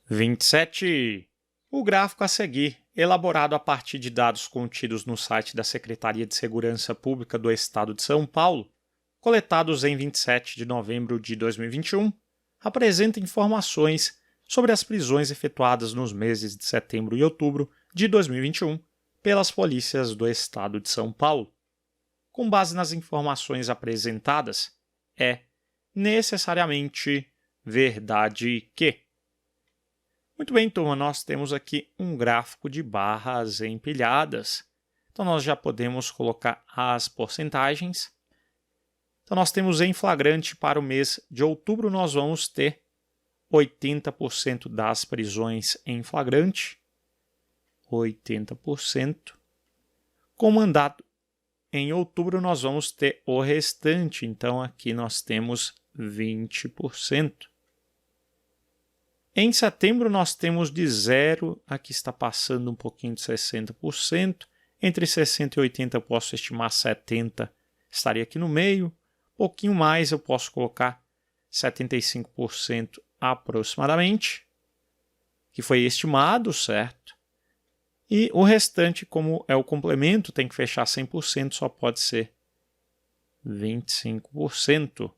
27. O gráfico a seguir, elaborado a partir de dados contidos no site da Secretaria de Segurança Pública do Estado de São Paulo, coletados em 27 de novembro de 2021, apresenta informações sobre as prisões efetuadas nos meses de setembro e outubro de 2021 pelas polícias do Estado de São Paulo. Com base nas informações apresentadas, é necessariamente verdade que... Muito bem, turma, nós temos aqui um gráfico de barras empilhadas. Então, nós já podemos colocar as porcentagens. Então, nós temos em flagrante para o mês de outubro, nós vamos ter 80% das prisões em flagrante, 80%. Com mandado em outubro, nós vamos ter o restante, então aqui nós temos 20%. Em setembro, nós temos de 0, aqui está passando um pouquinho de 60%. Entre 60 e 80 eu posso estimar 70, estaria aqui no meio. Um pouquinho mais eu posso colocar 75% aproximadamente, que foi estimado, certo? E o restante, como é o complemento, tem que fechar 100%, só pode ser 25%.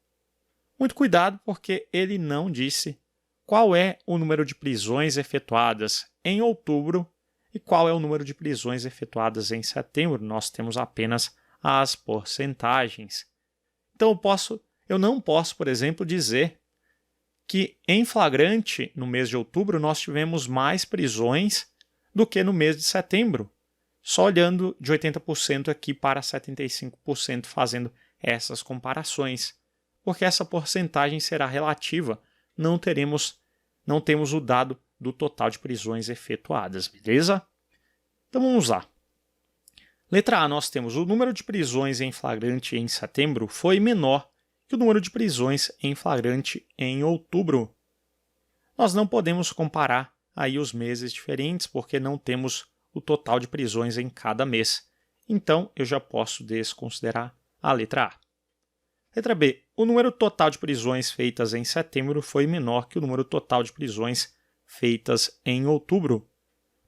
Muito cuidado, porque ele não disse qual é o número de prisões efetuadas em outubro e qual é o número de prisões efetuadas em setembro. Nós temos apenas as porcentagens. Então, eu não posso, por exemplo, dizer que em flagrante, no mês de outubro, nós tivemos mais prisões do que no mês de setembro, só olhando de 80% aqui para 75%, fazendo essas comparações, porque essa porcentagem será relativa. Não temos o dado do total de prisões efetuadas, beleza? Então vamos lá. Letra A, nós temos o número de prisões em flagrante em setembro foi menor que o número de prisões em flagrante em outubro. Nós não podemos comparar aí os meses diferentes, porque não temos o total de prisões em cada mês. Então, eu já posso desconsiderar a letra A. Letra B. O número total de prisões feitas em setembro foi menor que o número total de prisões feitas em outubro.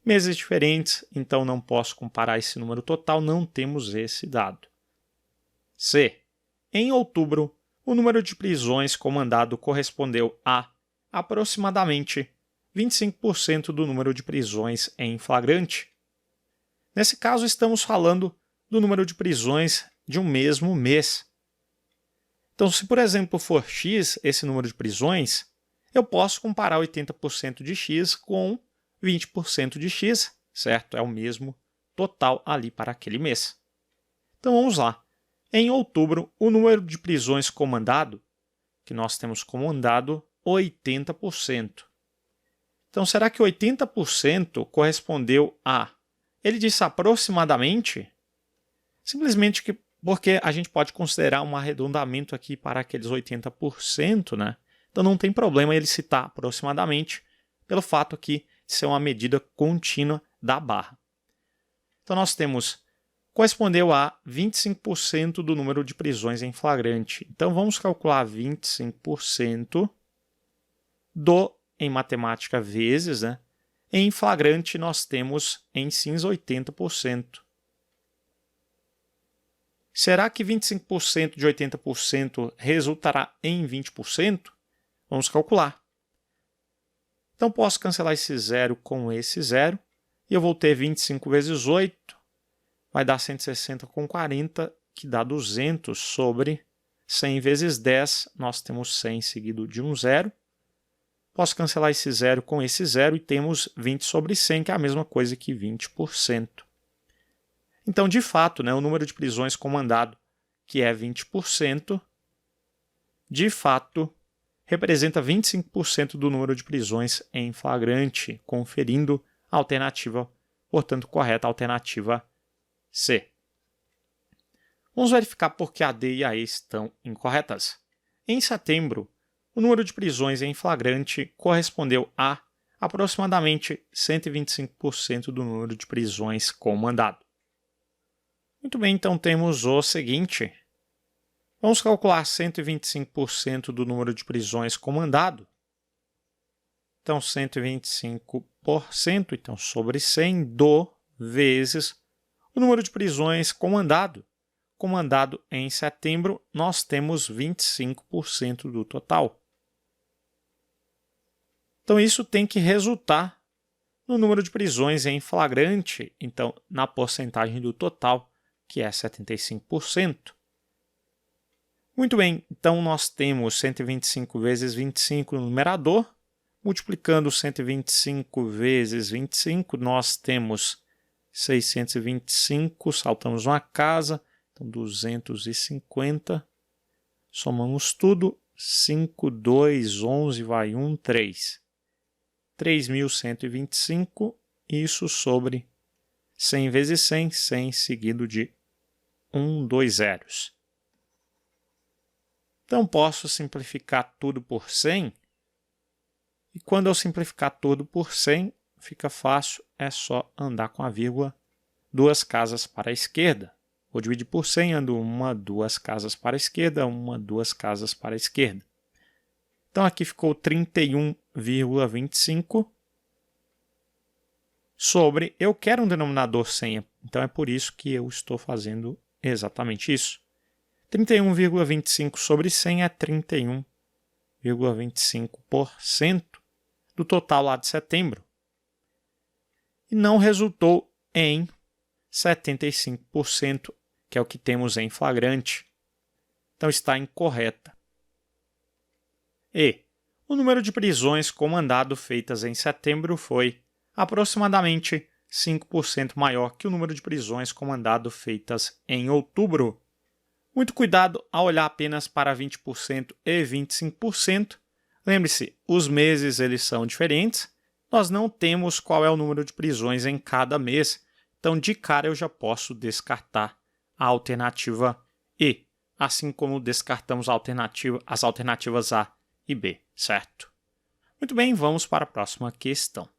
Meses diferentes, então não posso comparar esse número total, não temos esse dado. C. Em outubro, o número de prisões com mandado correspondeu a aproximadamente 25% do número de prisões em flagrante. Nesse caso, estamos falando do número de prisões de um mesmo mês. Então, se por exemplo for X esse número de prisões, eu posso comparar 80% de X com 20% de X, certo? É o mesmo total ali para aquele mês. Então vamos lá. Em outubro, o número de prisões com mandado, que nós temos como mandado 80%. Então, será que 80% correspondeu a... Ele disse aproximadamente? Simplesmente porque a gente pode considerar um arredondamento aqui para aqueles 80%, né? Então não tem problema ele citar aproximadamente, pelo fato aqui de ser uma medida contínua da barra. Então nós temos, correspondeu a 25% do número de prisões em flagrante. Então vamos calcular 25% em matemática vezes, né? Em flagrante nós temos em cinza 80%. Será que 25% de 80% resultará em 20%? Vamos calcular. Então, posso cancelar esse zero com esse zero. E eu vou ter 25 vezes 8. Vai dar 160 com 40, que dá 200 sobre 100 vezes 10. Nós temos 100 seguido de um zero. Posso cancelar esse zero com esse zero e temos 20 sobre 100, que é a mesma coisa que 20%. Então, de fato, né, o número de prisões com mandado, que é 20%, de fato, representa 25% do número de prisões em flagrante, conferindo a alternativa, portanto, correta, a alternativa C. Vamos verificar por que a D e a E estão incorretas. Em setembro, o número de prisões em flagrante correspondeu a aproximadamente 125% do número de prisões com mandado. Muito bem, então temos o seguinte. Vamos calcular 125% do número de prisões com mandado. então 125%, então sobre 100 do vezes o número de prisões comandado. Comandado em setembro, nós temos 25% do total. Então isso tem que resultar no número de prisões em flagrante, então na porcentagem do total, que é 75%. Muito bem, então nós temos 125 vezes 25 no numerador, multiplicando 125 vezes 25, nós temos 625, saltamos uma casa, então 250, somamos tudo, 5, 2, 11, vai 1, 3. 3.125, isso sobre 100 vezes 100, 100 seguido de 1, 2 zeros. Então, posso simplificar tudo por 100. E quando eu simplificar tudo por 100, fica fácil, é só andar com a vírgula 2 casas para a esquerda. Vou dividir por 100, ando 1, 2 casas para a esquerda, 1, 2 casas para a esquerda. Então, aqui ficou 31,25 sobre... Eu quero um denominador 100, então é por isso que eu estou fazendo exatamente isso. 31,25 sobre 100 é 31,25% do total lá de setembro. E não resultou em 75%, que é o que temos em flagrante. Então está incorreta. E o número de prisões com mandado feitas em setembro foi aproximadamente 5% maior que o número de prisões com mandado feitas em outubro. Muito cuidado ao olhar apenas para 20% e 25%. Lembre-se, os meses eles são diferentes. Nós não temos qual é o número de prisões em cada mês. Então, de cara, eu já posso descartar a alternativa E, assim como descartamos as alternativas A e B, certo? Muito bem, vamos para a próxima questão.